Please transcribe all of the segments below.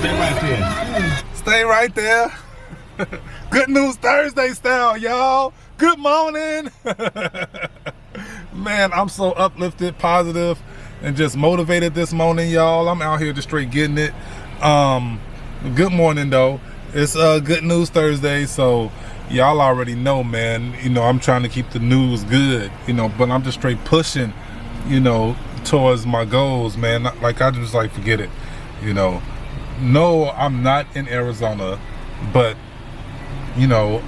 Stay right there. Stay right there. Good News Thursday style, y'all. Good morning. Man, I'm so uplifted, positive, and just motivated this morning, y'all. I'm out here just straight getting it. Good morning, though. It's Good News Thursday, so y'all already know, man. You know, I'm trying to keep the news good, you know, but I'm just straight pushing, you know, towards my goals, man. Like, I just like, forget it, you know. No, I'm not in Arizona, but, you know,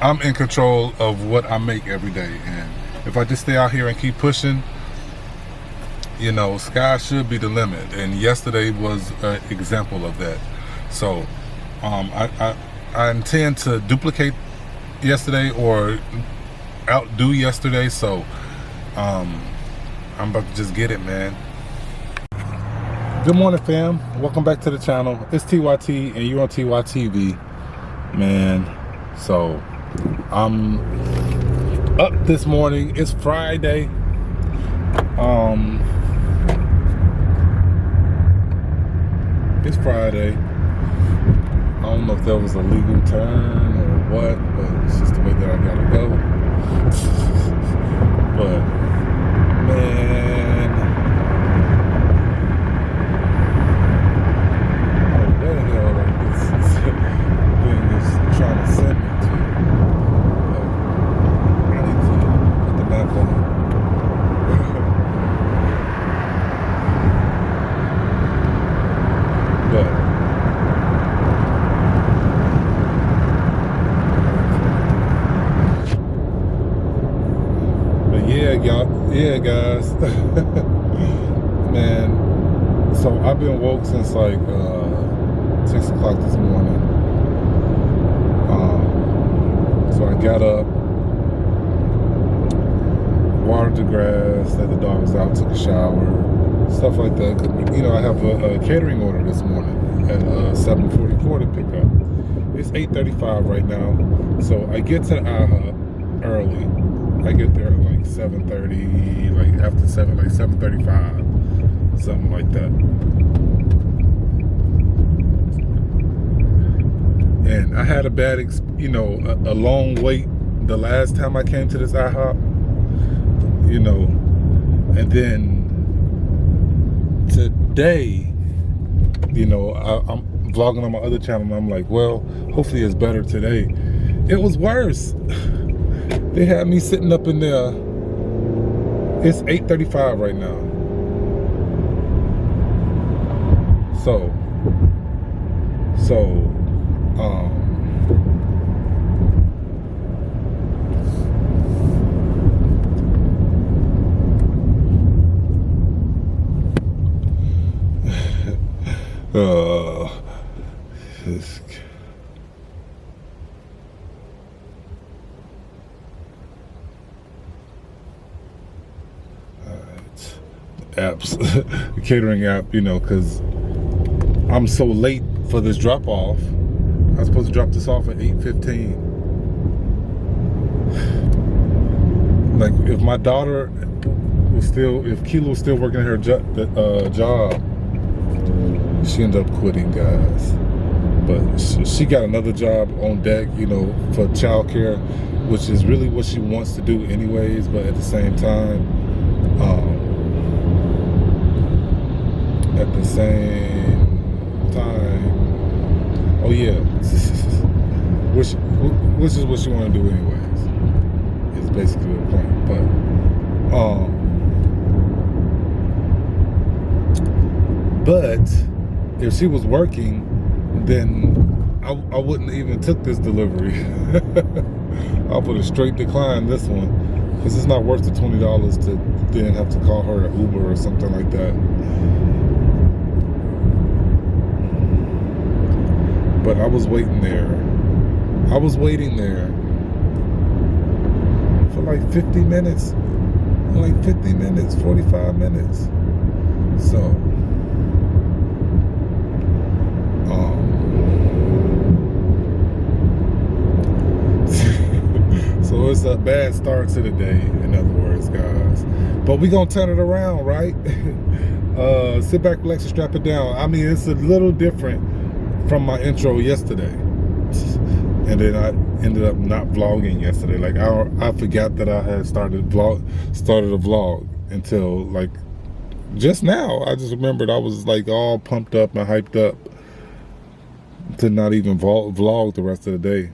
I'm in control of what I make every day. And if I just stay out here and keep pushing, you know, sky should be the limit. And yesterday was an example of that. So I intend to duplicate yesterday or outdo yesterday. So I'm about to just get it, man. Good morning, fam. Welcome back to the channel. It's TYT and you're on TYTV, man. So I'm up this morning. It's Friday. It's Friday. I don't know if that was a legal turn or what, but it's just the way that I gotta go. But man, where the hell like this thing is trying to send me to? I need to put the map on. Yeah, guys. Man, so I've been woke since like 6 o'clock this morning. So I got up, watered the grass, let the dogs out, took a shower, stuff like that. You know, I have a catering order this morning at 7:44 to pick up. It's 8:35 right now, so I get to IHOP early. I get there at like 7:30, like after 7, like 7:35, something like that. And I had a bad, you know, a long wait the last time I came to this IHOP, you know, and then today, you know, I'm vlogging on my other channel and I'm like, well, hopefully it's better today. It was worse. They had me sitting up in there. It's 8:35 right now. So apps, the catering app, you know, because I'm so late for this drop off. I was supposed to drop this off at 8:15. Like, if my daughter was still, if Kilo was still working her job, she ended up quitting, guys. But she got another job on deck, you know, for childcare, which is really what she wants to do anyways. But at the same time, oh yeah, which is what you want to do anyways, is basically the point. But if she was working, then I wouldn't even took this delivery. I'll put a straight decline this one, because it's not worth the $20 to then have to call her an Uber or something like that. But I was waiting there. I was waiting there for like 50 minutes. Like 50 minutes, 45 minutes. So, so it's a bad start to the day, in other words, guys. But we gonna turn it around, right? Sit back, relax, and strap it down. I mean, it's a little different from my intro yesterday. And then I ended up not vlogging yesterday. Like I forgot that I had started a vlog until like just now. I just remembered I was like all pumped up and hyped up to not even vlog the rest of the day.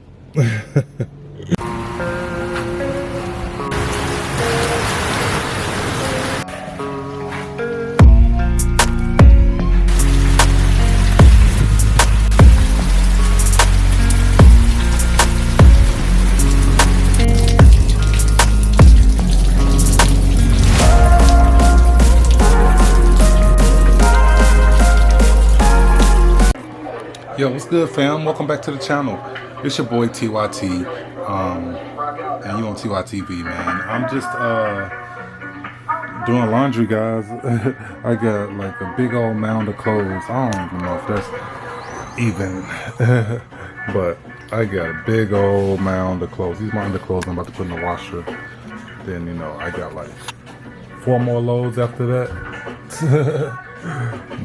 Yo, what's good, fam? Welcome back to the channel. It's your boy TYT, and you on TYTV, man. I'm just doing laundry, guys. I got like a big old mound of clothes. I don't even know if that's even, but I got a big old mound of clothes. These are my underclothes I'm about to put in the washer. Then, you know, I got like 4 more loads after that.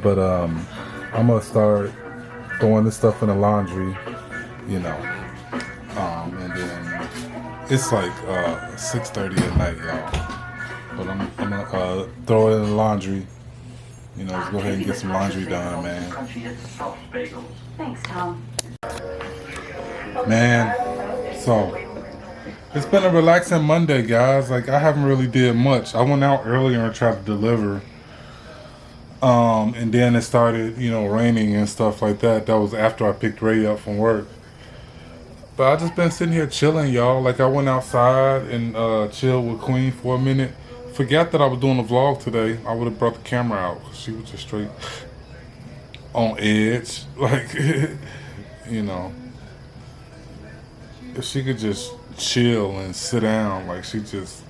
But I'm gonna start throwing this stuff in the laundry, you know, and then it's like 6:30 at night, y'all. But I'm gonna throw it in the laundry. You know, let's go ahead and get some laundry done, man. Thanks, Tom. Man, so it's been a relaxing Monday, guys. Like I haven't really did much. I went out earlier and tried to deliver. And then it started, you know, raining and stuff like that. That was after I picked Ray up from work. But I just been sitting here chilling, y'all. Like I went outside and chilled with Queen for a minute. Forgot that I was doing a vlog today. I would have brought the camera out because she was just straight on edge. Like, you know, if she could just chill and sit down, like she just,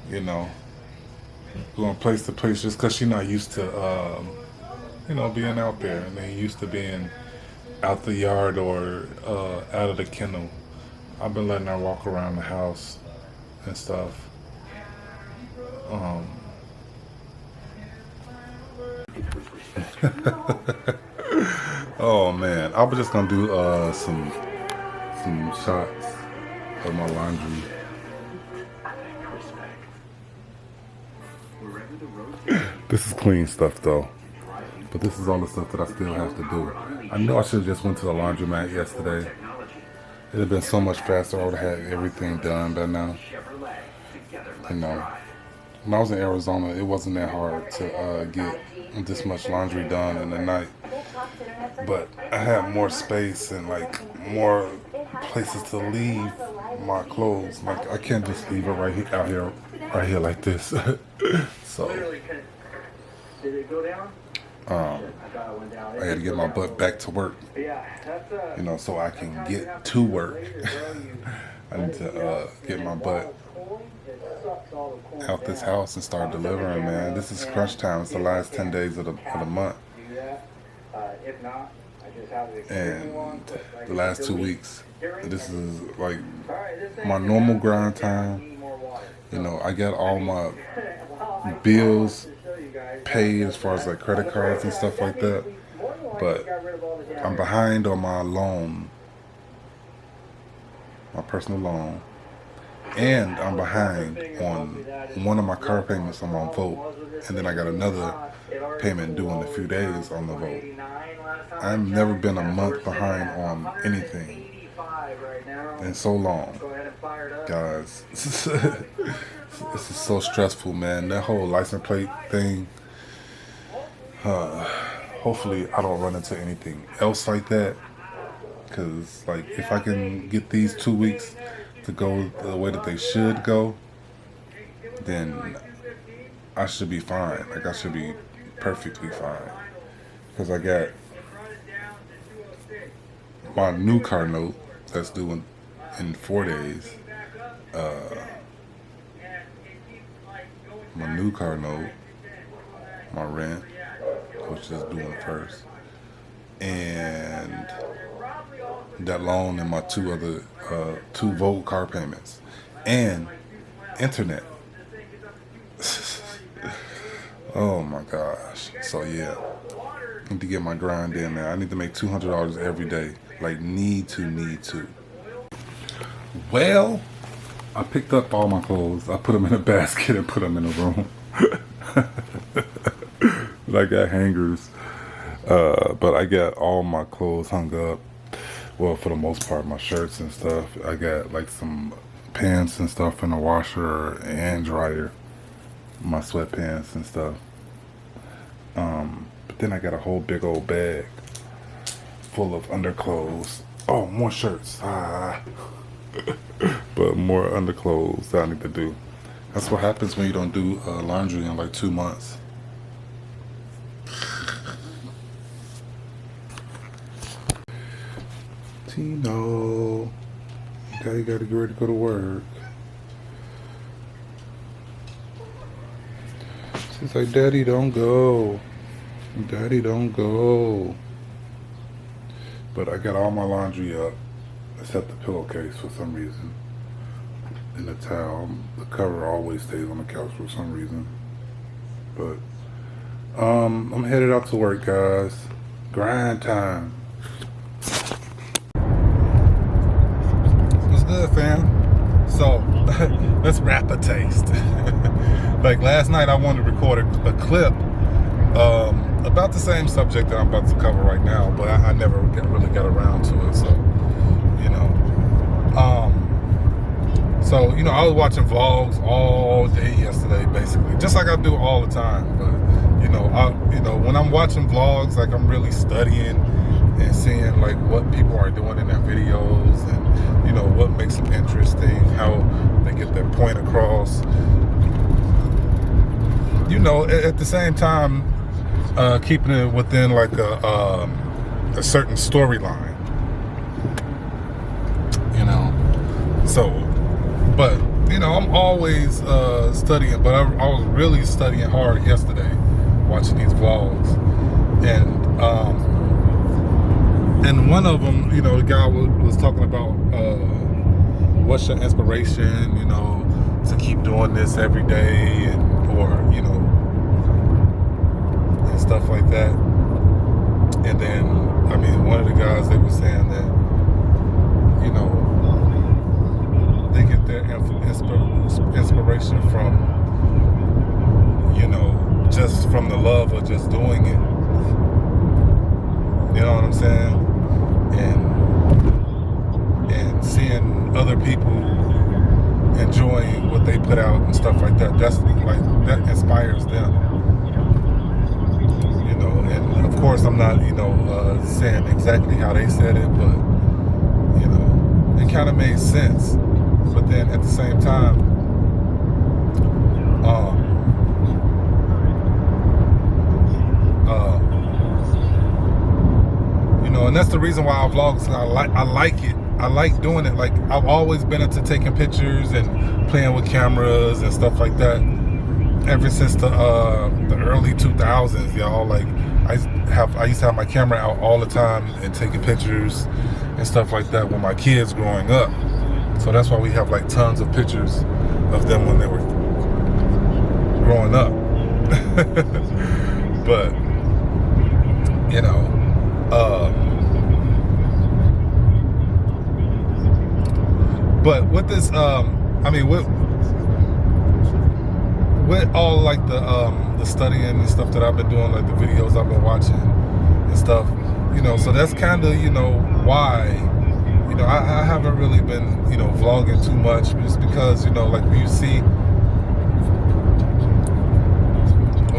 you know, going place to place just because she's not used to, you know, being out there and they used to being out the yard or out of the kennel. I've been letting her walk around the house and stuff. Oh man, I was just gonna do some shots of my laundry. This is clean stuff though, but this is all the stuff that I still have to do. I know I should have just went to the laundromat yesterday. It'd have been so much faster. I would have had everything done by now. You know, when I was in Arizona, it wasn't that hard to get this much laundry done in the night. But I had more space and like more places to leave my clothes. Like I can't just leave it right here like this. So I had to get my butt back to work, you know, so I can get to work. I need to get my butt out this house and start delivering, man. This is crunch time. It's the last 10 days of the month. And the last 2 weeks, this is like my normal grind time. You know, I got all my bills paid as far as like credit cards and stuff like that, but I'm behind on my loan, my personal loan, and I'm behind on one of my car payments on my Volt, and then I got another payment due in a few days on the Volt. I've never been a month behind on anything in so long, guys. This is so stressful, man. That whole license plate thing. Hopefully I don't run into anything else like that, because like if I can get these 2 weeks to go the way that they should go, then I should be fine. Like I should be perfectly fine, because I got my new car note that's due in 4 days. My new car note, my rent, which is due in first, and that loan and my two Volt car payments, and internet. Oh my gosh. So yeah, I need to get my grind in there. I need to make $200 every day. Like need to. Well, I picked up all my clothes. I put them in a basket and put them in a room. But I got hangers. But I got all my clothes hung up. Well, for the most part, my shirts and stuff. I got like some pants and stuff in the washer and dryer. My sweatpants and stuff. But then I got a whole big old bag full of underclothes. Oh, more shirts. But more underclothes that I need to do. That's what happens when you don't do laundry in like 2 months. Tino, you gotta get ready to go to work. She's like, Daddy, don't go. Daddy, don't go. But I got all my laundry up, except the pillowcase for some reason. And the towel. The cover always stays on the couch for some reason. But I'm headed out to work, guys. Grind time. What's good, fam? So let's wrap a taste. Like last night, I wanted to record a clip about the same subject that I'm about to cover right now, but I never really got around to it. So, you know, I was watching vlogs all day yesterday, basically, just like I do all the time. But when I'm watching vlogs, like I'm really studying and seeing like what people are doing in their videos, and what makes them interesting, how they get their point across. At the same time, keeping it within like a certain storyline. So, but I'm always studying. But I was really studying hard yesterday, watching these vlogs, and one of them, the guy was talking about what's your inspiration, to keep doing this every day, or and stuff like that. And then, one of the guys, they were saying that, they get their inspiration from, just from the love of just doing it. You know what I'm saying? And seeing other people enjoying what they put out and stuff like that. That's like, that inspires them. And of course I'm not, saying exactly how they said it, but it kind of made sense. But then at the same time, and that's the reason why I vlog. I like it. I like doing it. Like, I've always been into taking pictures and playing with cameras and stuff like that ever since the early 2000s, y'all. Like, I used to have my camera out all the time and taking pictures and stuff like that with my kids growing up. So that's why we have like tons of pictures of them when they were growing up. But but with this, with all like the studying and stuff that I've been doing, like the videos I've been watching and stuff, so that's kind of, why, I haven't really been, vlogging too much, just because, like when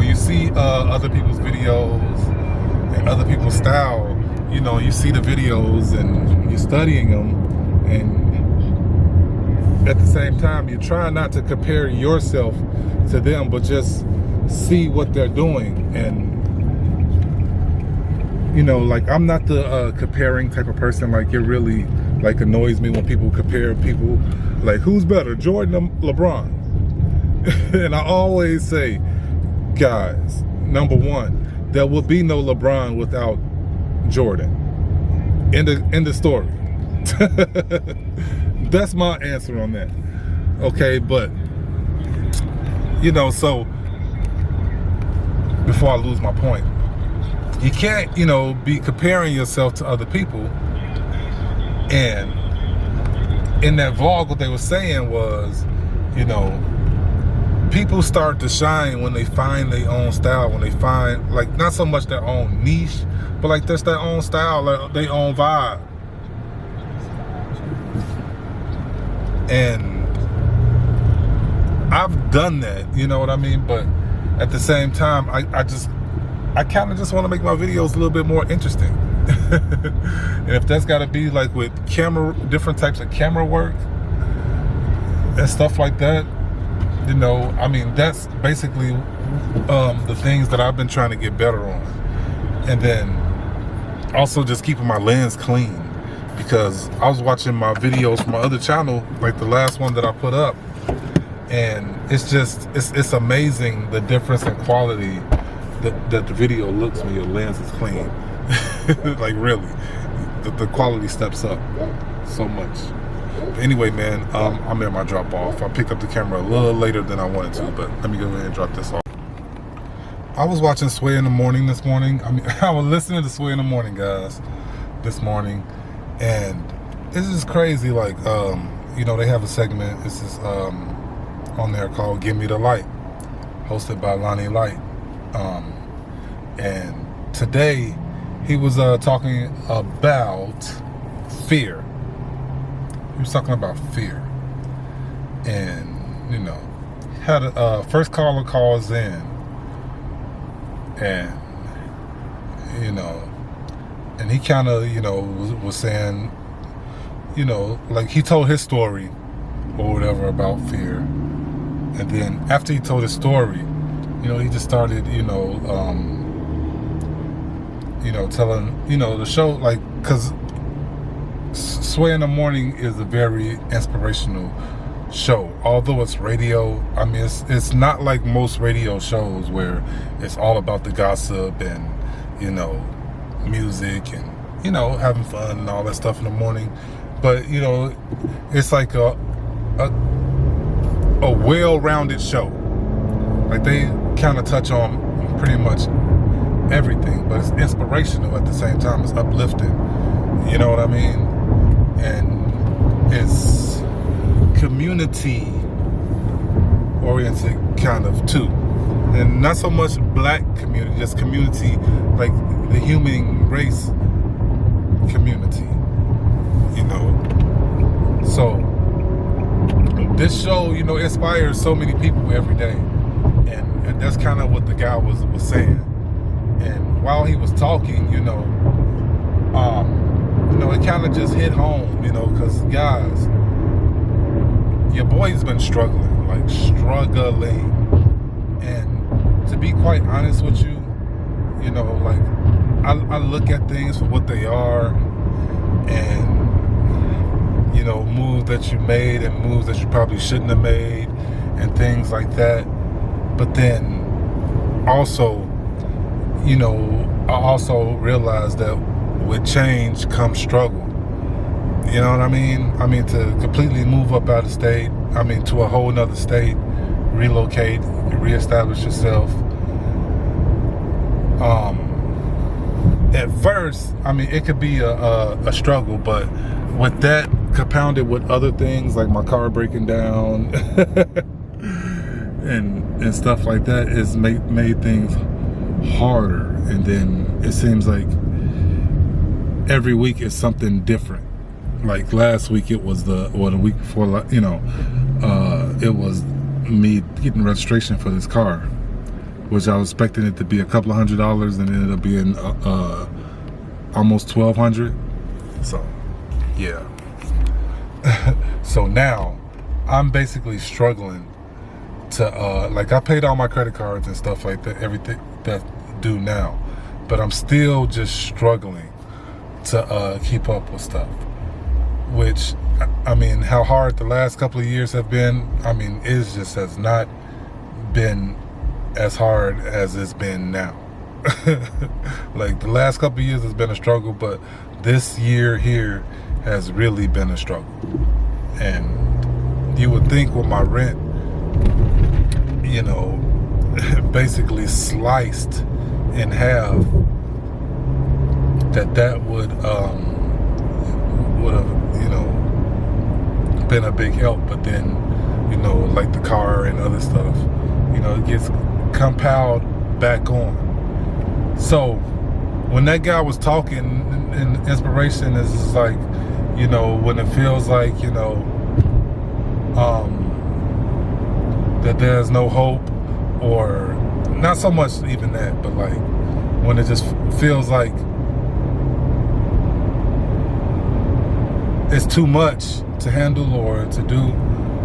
you see other people's videos and other people's style, you see the videos and you're studying them, and at the same time, you try not to compare yourself to them, but just see what they're doing. And like, I'm not the comparing type of person. Like, it really like annoys me when people compare people, like, who's better, Jordan or LeBron? And I always say, guys, number one, there will be no LeBron without Jordan. In the story. That's my answer on that. Okay, but so before I lose my point. You can't, you know, be comparing yourself to other people. And in that vlog, what they were saying was, you know, people start to shine when they find their own style, when they find, like, not so much their own niche, but like that's their own style, their own vibe. And I've done that, you know what I mean? But at the same time, I kind of just want to make my videos a little bit more interesting. And if that's got to be like with different types of camera work and stuff like that, you know, I mean, that's basically the things that I've been trying to get better on. And then also just keeping my lens clean, because I was watching my videos from my other channel, like the last one that I put up, and it's just, it's amazing the difference in quality that the video looks when your lens is clean. Like really, the quality steps up so much. But anyway, man, I'm at my drop off. I picked up the camera a little later than I wanted to, but let me go ahead and drop this off. I was watching Sway in the Morning this morning. I mean, I was listening to Sway in the Morning, guys, this morning, and this is crazy. Like, you know, they have a segment. This is on there called "Give Me the Light," hosted by Lonnie Light. And today he was talking about fear. He was talking about fear, and you know, had a first caller calls in, and you know, and he kind of, you know, was saying, you know, like he told his story or whatever about fear, and then after he told his story, you know, he just started, you know, telling, you know, the show, like, because Sway in the Morning is a very inspirational show. Although it's radio, I mean, it's not like most radio shows where it's all about the gossip and, you know, music and, you know, having fun and all that stuff in the morning. But, you know, it's like a well-rounded show. Like, they kind of touch on pretty much everything, but it's inspirational at the same time. It's uplifting, you know what I mean? And it's community oriented kind of too, and not so much black community, just community, like the human race community, you know. So this show, you know, inspires so many people every day, and that's kind of what the guy was saying. And while he was talking, you know, it kind of just hit home, you know, because guys, your boy's been struggling, like struggling. And to be quite honest with you, you know, like I look at things for what they are, and, you know, moves that you made and moves that you probably shouldn't have made and things like that. But then also, you know, I also realized that with change comes struggle. You know what I mean? I mean, to completely move up out of state, I mean, to a whole nother state, relocate, reestablish yourself. At first, I mean, it could be a struggle, but with that compounded with other things like my car breaking down and stuff like that, is made things harder. And then it seems like every week is something different. Like last week it was the week before, you know, it was me getting registration for this car, which I was expecting it to be a couple of $100s, and it ended up being almost $1,200. So yeah. So now I'm basically struggling to like, I paid all my credit cards and stuff like that, everything that's due now, but I'm still just struggling to keep up with stuff, which, I mean, how hard the last couple of years have been, I mean, it just has not been as hard as it's been now. Like the last couple of years has been a struggle, but this year here has really been a struggle. And you would think with my rent, you know, basically sliced in half, that would have, you know, been a big help. But then, you know, like the car and other stuff, you know, it gets compiled back on. So when that guy was talking, and inspiration is like, you know, when it feels like, you know, that there's no hope, or not so much even that, but like when it just feels like it's too much to handle or to do,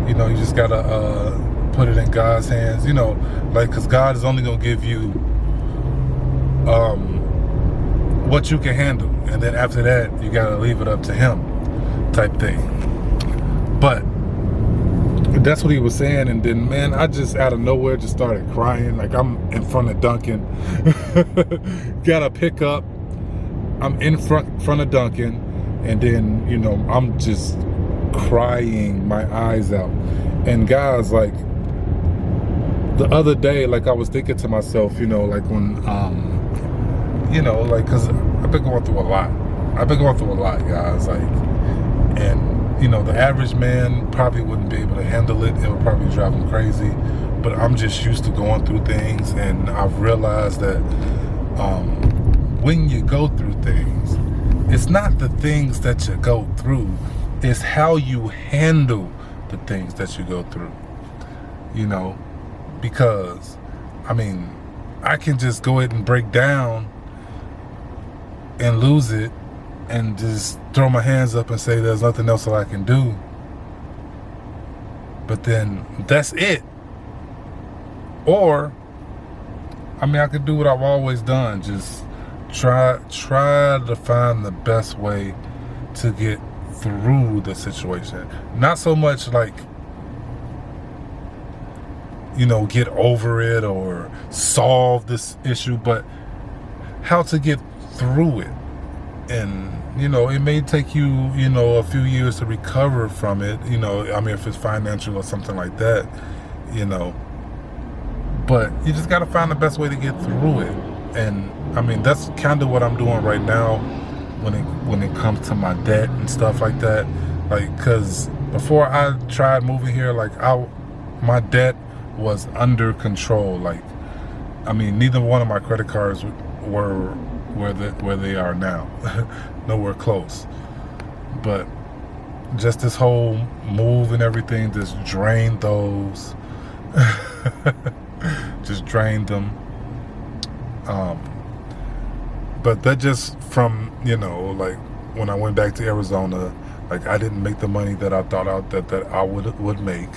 you know, you just gotta put it in God's hands, you know, like, because God is only gonna give you what you can handle, and then after that you gotta leave it up to Him, type thing. But that's what he was saying. And then, man, I just out of nowhere just started crying. Like, I'm in front of Dunkin', got a pickup, I'm in front of Dunkin', and then, you know, I'm just crying my eyes out. And guys, like, the other day, like, I was thinking to myself, you know, like, when you know, like, because I've been going through a lot, guys, like, and you know, the average man probably wouldn't be able to handle it. It would probably drive him crazy. But I'm just used to going through things, and I've realized that when you go through things, it's not the things that you go through, it's how you handle the things that you go through. You know, because, I mean, I can just go ahead and break down and lose it, and just throw my hands up and say there's nothing else that I can do. But then that's it. Or, I mean, I could do what I've always done. Just try to find the best way to get through the situation. Not so much like, you know, get over it or solve this issue, but how to get through it. And, you know, it may take you, you know, a few years to recover from it, you know, I mean, if it's financial or something like that, you know, but you just got to find the best way to get through it. And, I mean, that's kind of what I'm doing right now when it comes to my debt and stuff like that. Like, because before I tried moving here, like, my debt was under control. Like, I mean, neither one of my credit cards were where they are now. Nowhere close. But just this whole move and everything just drained those. Just drained them. But that just from, you know, like, when I went back to Arizona, like, I didn't make the money that I thought that I would make.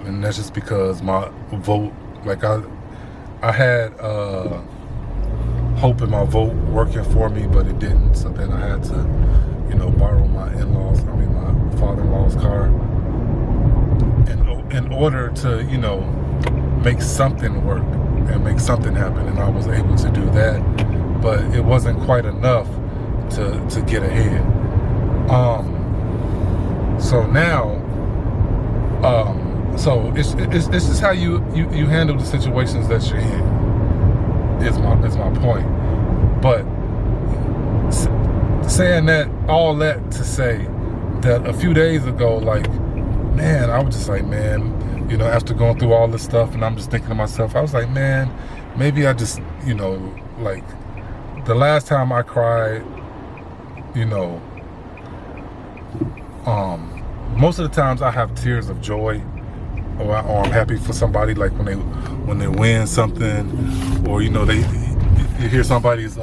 And that's just because my vote, like, I had hope in my vote working for me, but it didn't. So then I had to, you know, borrow my my father-in-law's car in order to, you know, make something work and make something happen. And I was able to do that, but it wasn't quite enough to get ahead. So now, so it's just how you handle the situations that you're in. Is my point. But saying that, all that to say that a few days ago, like, man, I was just like, man, you know, after going through all this stuff, and I'm just thinking to myself, I was like, man, maybe I just, you know, like, the last time I cried, you know, most of the times I have tears of joy, or I'm happy for somebody, like when they win something, or, you know, you hear somebody's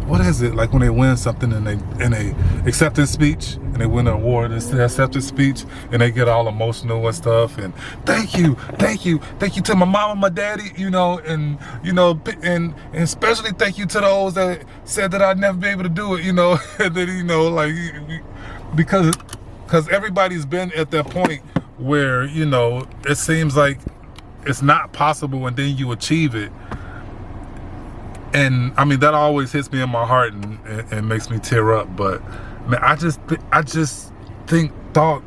what is it, like when they win something and they acceptance speech, and they win an award, it's the acceptance speech, and they get all emotional and stuff, and thank you to my mama, my daddy, you know, and, you know, and especially thank you to those that said that I'd never be able to do it, you know. And then, you know, like, because everybody's been at that point where, you know, it seems like it's not possible, and then you achieve it. And I mean, that always hits me in my heart and makes me tear up. But man, I just thought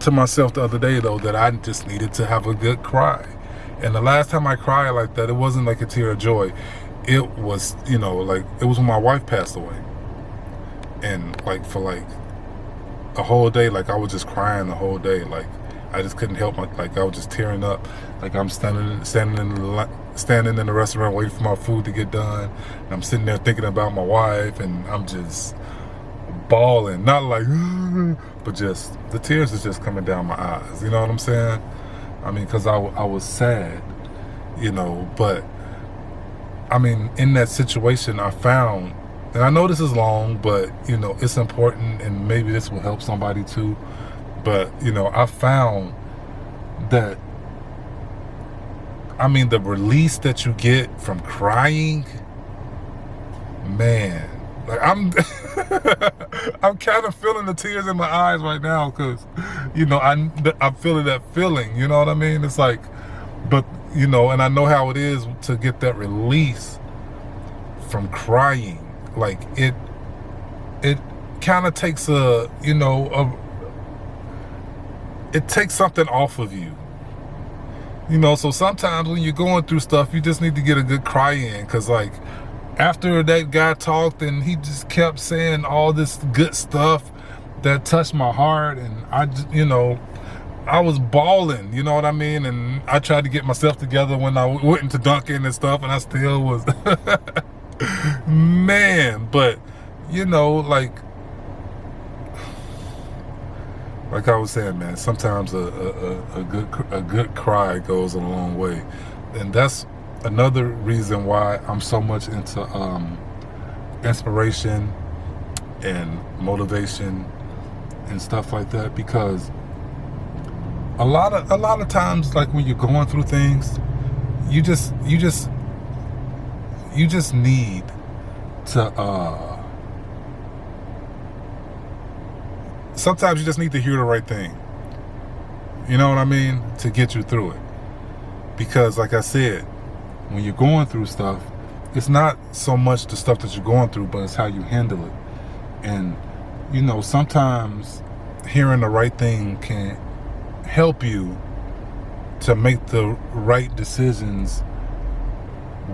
to myself the other day though that I just needed to have a good cry. And the last time I cried like that, it wasn't like a tear of joy. It was, you know, like it was when my wife passed away. And like for like a whole day, like I was just crying the whole day. Like I just couldn't help like I was just tearing up. Like I'm standing in the restaurant waiting for my food to get done. And I'm sitting there thinking about my wife, and I'm just bawling. Not like, but just the tears is just coming down my eyes. You know what I'm saying? I mean, because I was sad, you know. But I mean, in that situation, I found, and I know this is long, but you know, it's important, and maybe this will help somebody too. But you know, I found that, I mean, the release that you get from crying, man, like I'm kind of feeling the tears in my eyes right now, because you know, I'm feeling that feeling, you know what I mean? It's like, but you know, and I know how it is to get that release from crying. Like it kind of takes it takes something off of you. You know, so sometimes when you're going through stuff, you just need to get a good cry in. Because, like, after that guy talked and he just kept saying all this good stuff that touched my heart, and I just, you know, I was bawling, you know what I mean? And I tried to get myself together when I went into Dunkin' and stuff, and I still was, man, but, you know, like I was saying, man, sometimes a good cry goes a long way. And that's another reason why I'm so much into inspiration and motivation and stuff like that, because a lot of times, like when you're going through things, you just need to sometimes you just need to hear the right thing. You know what I mean? To get you through it. Because like I said, when you're going through stuff, it's not so much the stuff that you're going through, but it's how you handle it. And, you know, sometimes hearing the right thing can help you to make the right decisions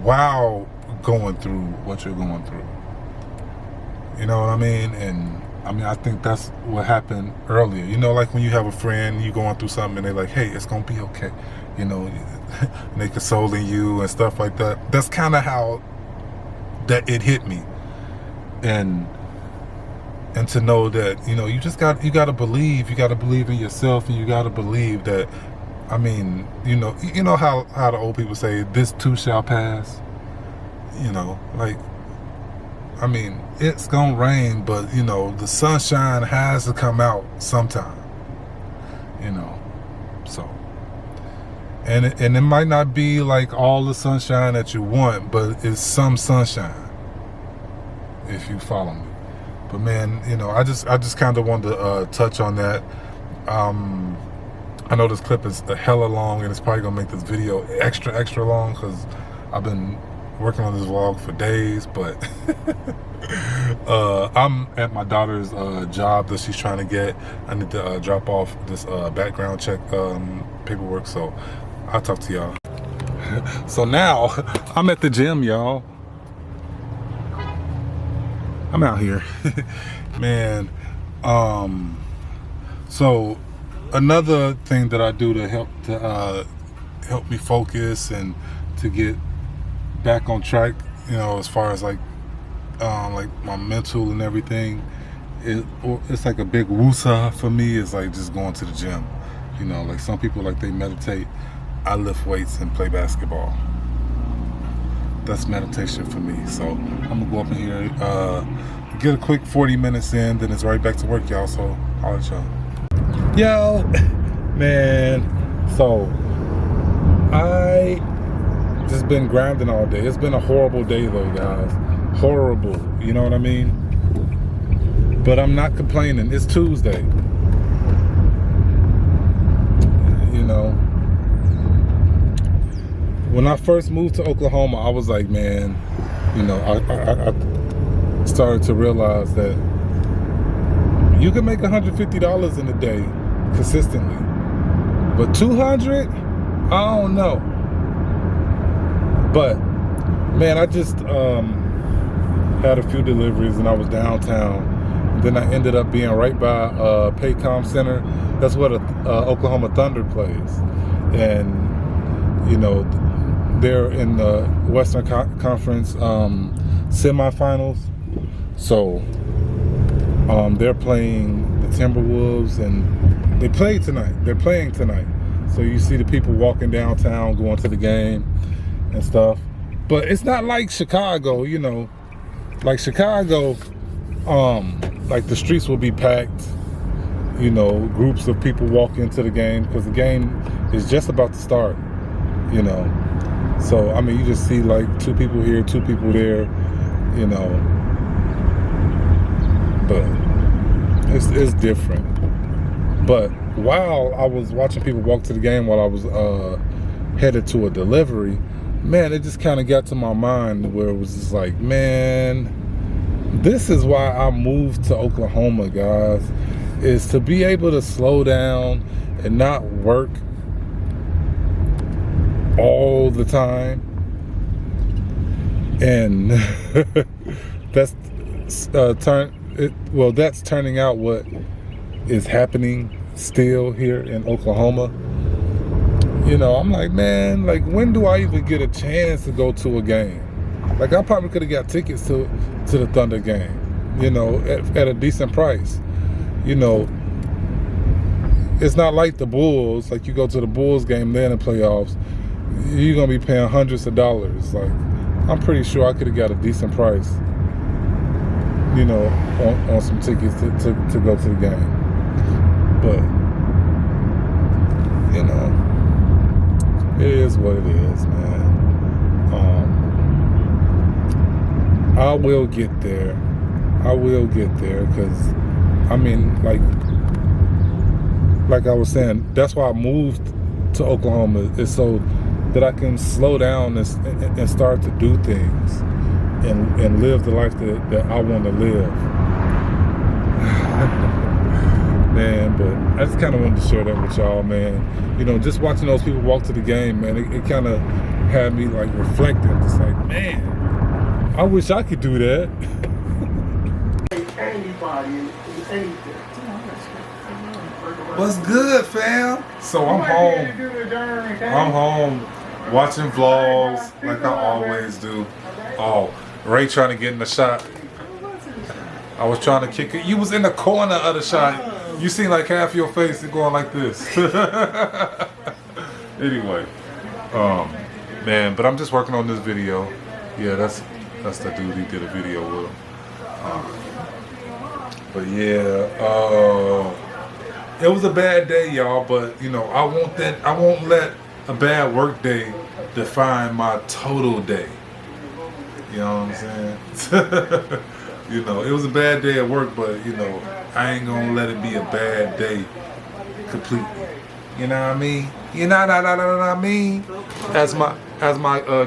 while going through what you're going through. You know what I mean? And I mean, I think that's what happened earlier. You know, like when you have a friend, you going through something, and they're like, hey, it's going to be okay. You know, and they consoling you and stuff like that. That's kind of how that it hit me. And to know that, you know, you got to believe in yourself, and you got to believe that, I mean, you know how the old people say, this too shall pass. You know, like, I mean, it's gonna rain, but you know, the sunshine has to come out sometime. You know, so, and it might not be like all the sunshine that you want, but it's some sunshine, if you follow me. But man, you know, I just kind of wanted to touch on that. I know this clip is a hella long, and it's probably gonna make this video extra long, because I've been working on this vlog for days. But I'm at my daughter's job that she's trying to get. I need to drop off this background check paperwork, so I'll talk to y'all. So now I'm at the gym, y'all. I'm out here. Man, so another thing that I do to help me focus and to get back on track, you know, as far as like my mental and everything, it's like a big woosah for me. It's like just going to the gym. You know, like some people, like, they meditate. I lift weights and play basketball. That's meditation for me. So I'm gonna go up in here, get a quick 40 minutes in, then it's right back to work, y'all. So I'll let y'all. Yo, man, so I just been grinding all day. It's been a horrible day though, guys. Horrible, you know what I mean? But I'm not complaining. It's Tuesday. You know, when I first moved to Oklahoma, I was like, man, you know, I started to realize that you can make $150 in a day consistently. But 200, I don't know. But man, I just had a few deliveries and I was downtown. Then I ended up being right by Paycom Center. That's where the Oklahoma Thunder plays, and you know they're in the Western Conference semifinals. So they're playing the Timberwolves, and they played tonight. They're playing tonight. So you see the people walking downtown, going to the game and stuff. But it's not like Chicago, you know. Like Chicago, like the streets will be packed. You know, groups of people walk into the game because the game is just about to start. You know, so I mean, you just see like 2 people here, 2 people there. You know, but it's different. But while I was watching people walk to the game, while I was headed to a delivery, man, it just kind of got to my mind where it was just like, man, this is why I moved to Oklahoma, guys, is to be able to slow down and not work all the time. And that's that's turning out what is happening still here in Oklahoma. You know, I'm like, man, like, when do I even get a chance to go to a game? Like, I probably could have got tickets to the Thunder game, you know, at a decent price. You know, it's not like the Bulls. Like, you go to the Bulls game, they're in the playoffs, you're going to be paying hundreds of dollars. Like, I'm pretty sure I could have got a decent price, you know, on some tickets to go to the game. But, you know, it is what it is, man. I will get there. I will get there because, I mean, like I was saying, that's why I moved to Oklahoma, is so that I can slow down and start to do things and live the life that I want to live. Man, but I just kind of wanted to share that with y'all, man. You know, just watching those people walk to the game, man, it kind of had me like reflecting. It's like, man, I wish I could do that. What's good, fam? So I'm home watching vlogs like I always do. Oh, Ray trying to get in the shot. I was trying to kick it. You was in the corner of the shot. You seen like half your face going like this. Anyway, man, but I'm just working on this video. Yeah, that's the dude he did a video with. But yeah, it was a bad day, y'all. But you know, I won't let a bad work day define my total day. You know what I'm saying? You know, it was a bad day at work, but you know, I ain't gonna let it be a bad day completely. You know what I mean? You know what I mean? As my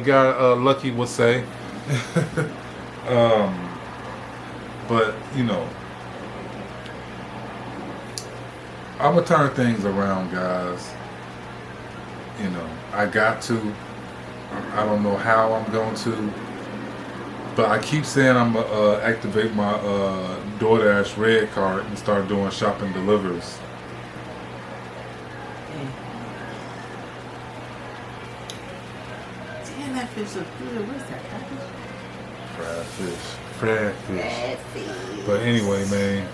guy Lucky would say. But you know, I'm gonna turn things around, guys. You know, I got to. I don't know how I'm going to. But I keep saying I'm gonna activate my DoorDash red card and start doing shopping delivers. Damn, that fish looks good. What's that? Fried fish. But anyway, man,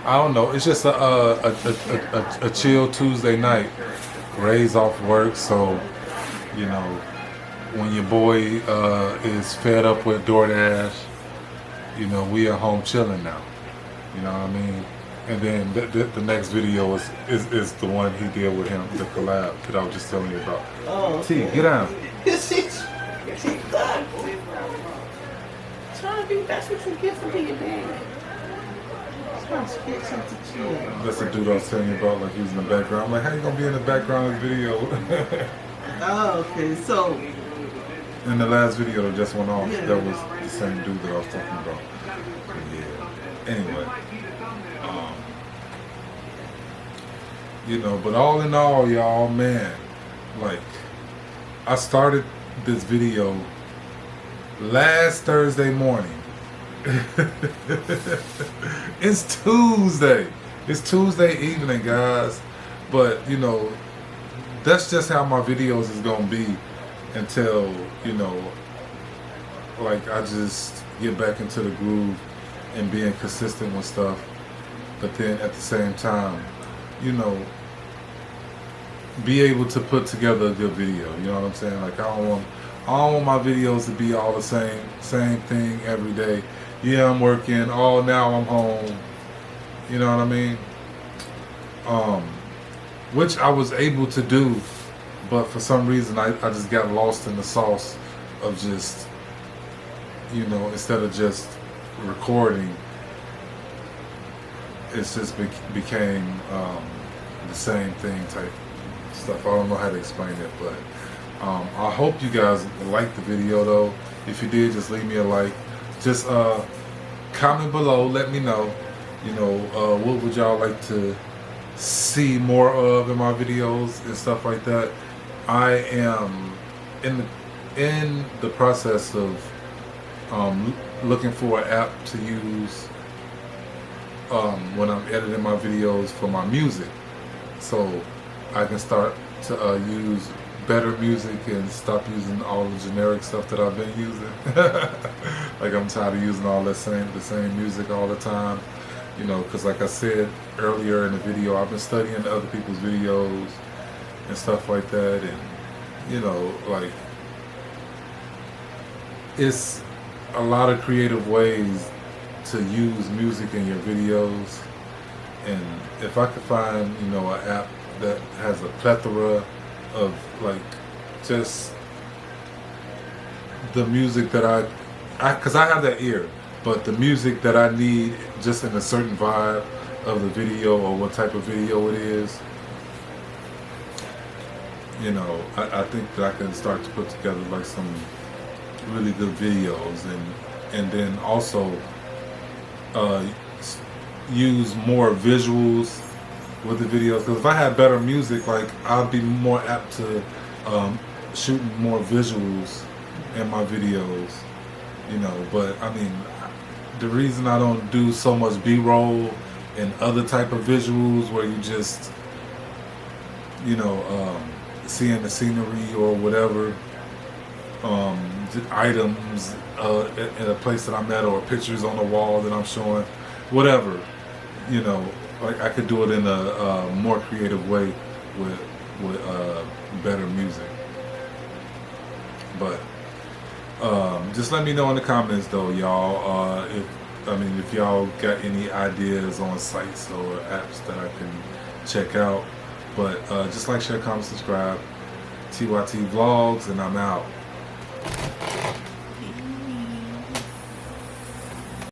I don't know. It's just a chill Tuesday night. Ray's off work, so you know. When your boy is fed up with DoorDash, you know, we are home chilling now. You know what I mean? And then the next video is the one he did with him, the collab that I was just telling you about. Oh, T, get down. She's done. Trying to be, that's what you get for being bad. Trying to spit something to you. That's the dude I was telling you about, like he was in the background. I'm like, how you gonna be in the background of the video? Oh, okay, so. In the last video that just went off, Yeah. that was the same dude that I was talking about. Yeah. Anyway. You know, but all in all, y'all, man, like, I started this video last Thursday morning. It's Tuesday. It's Tuesday evening, guys. But, you know, that's just how my videos is going to be until, you know, like, I just get back into the groove and being consistent with stuff. But then at the same time, you know, be able to put together a good video. You know what I'm saying? Like, I don't want my videos to be all the same thing every day. Yeah, I'm working. Oh, now I'm home. You know what I mean? Which I was able to do, but for some reason I just got lost in the sauce of just, you know, instead of just recording, it's just became the same thing type stuff. I don't know how to explain it, but I hope you guys liked the video though. If you did, just leave me a like. Just comment below, let me know, you know, what would y'all like to see more of in my videos and stuff like that. I am in the process of looking for an app to use when I'm editing my videos for my music, so I can start to use better music and stop using all the generic stuff that I've been using. Like, I'm tired of using all the same music all the time, you know, because like I said earlier in the video, I've been studying other people's videos and stuff like that, and you know, like, it's a lot of creative ways to use music in your videos, and if I could find, you know, an app that has a plethora of, like, just the music that because I have that ear, but the music that I need just in a certain vibe of the video or what type of video it is, you know, I think that I can start to put together like some really good videos, and then also use more visuals with the videos, because if I had better music, like, I'd be more apt to shooting more visuals in my videos, you know. But I mean, the reason I don't do so much B-roll and other type of visuals where you just, you know, seeing the scenery or whatever, items in a place that I'm at, or pictures on the wall that I'm showing, whatever, you know, like, I could do it in a more creative way with better music. But just let me know in the comments though, y'all, if y'all got any ideas on sites or apps that I can check out. But just like, share, comment, subscribe. TYT Vlogs, and I'm out.